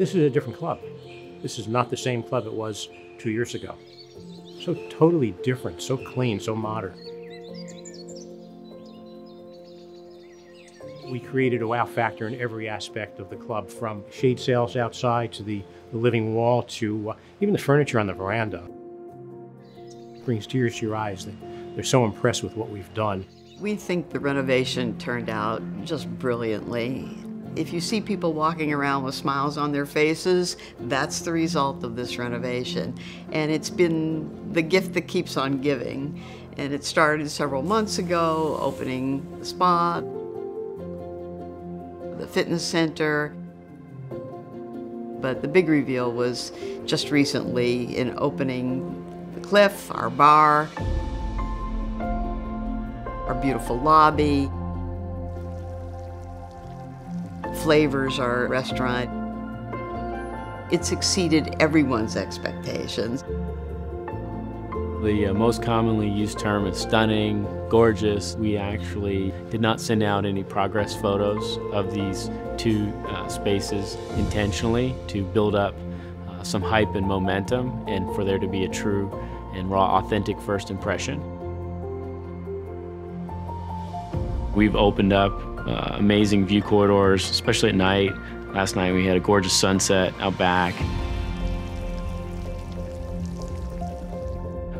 This is a different club. This is not the same club it was 2 years ago. So totally different, so clean, so modern. We created a wow factor in every aspect of the club, from shade sails outside to the living wall to even the furniture on the veranda. It brings tears to your eyes. They're so impressed with what we've done. We think the renovation turned out just brilliantly. If you see people walking around with smiles on their faces, that's the result of this renovation. And it's been the gift that keeps on giving. And it started several months ago, opening the spa, the fitness center. But the big reveal was just recently in opening the Cliff, our bar, our beautiful lobby, Flavors, our restaurant. It's exceeded everyone's expectations. The most commonly used term is stunning, gorgeous. We actually did not send out any progress photos of these two spaces intentionally to build up some hype and momentum, and for there to be a true and raw, authentic first impression. We've opened up amazing view corridors, especially at night. Last night we had a gorgeous sunset out back.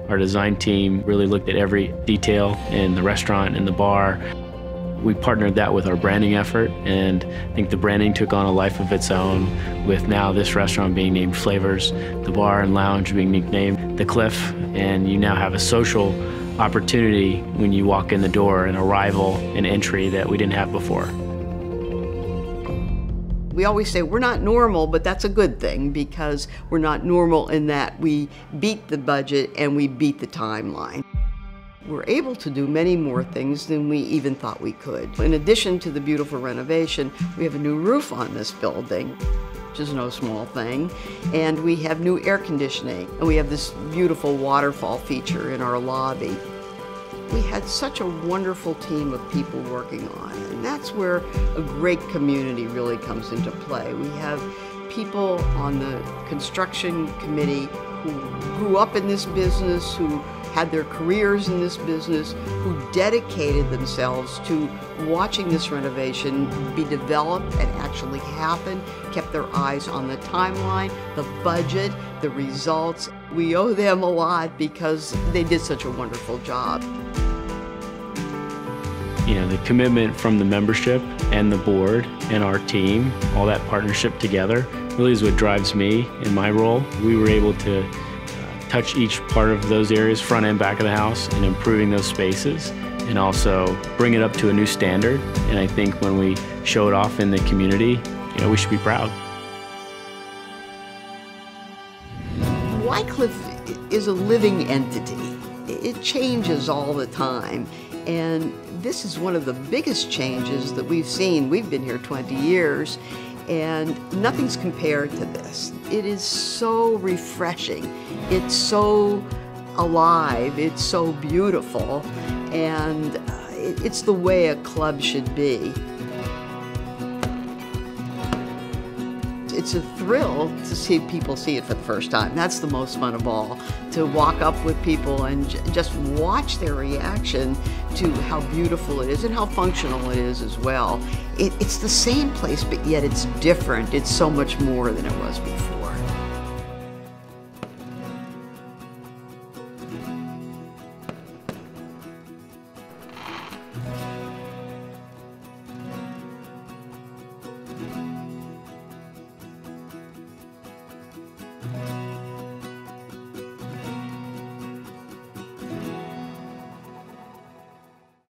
Our design team really looked at every detail in the restaurant and the bar. We partnered that with our branding effort, and I think the branding took on a life of its own, with now this restaurant being named Flavors, the bar and lounge being nicknamed The Cliff, and you now have a social opportunity when you walk in the door, an arrival and entry that we didn't have before. We always say we're not normal, but that's a good thing, because we're not normal in that we beat the budget and we beat the timeline. We're able to do many more things than we even thought we could. In addition to the beautiful renovation, we have a new roof on this building, which is no small thing, and we have new air conditioning, and we have this beautiful waterfall feature in our lobby. We had such a wonderful team of people working on it, and that's where a great community really comes into play. We have people on the construction committee who grew up in this business, who had their careers in this business, who dedicated themselves to watching this renovation be developed and actually happen, kept their eyes on the timeline, the budget, the results. We owe them a lot because they did such a wonderful job. You know, the commitment from the membership and the board and our team, all that partnership together, really is what drives me in my role. We were able to touch each part of those areas, front and back of the house, and improving those spaces, and also bring it up to a new standard. And I think when we show it off in the community, you know, we should be proud. Wycliffe is a living entity. It changes all the time. And this is one of the biggest changes that we've seen. We've been here 20 years, and nothing's compared to this. It is so refreshing. It's so alive. It's so beautiful. And it's the way a club should be. It's a thrill to see people see it for the first time. That's the most fun of all, to walk up with people and just watch their reaction to how beautiful it is and how functional it is as well. It's the same place, but yet it's different. It's so much more than it was before.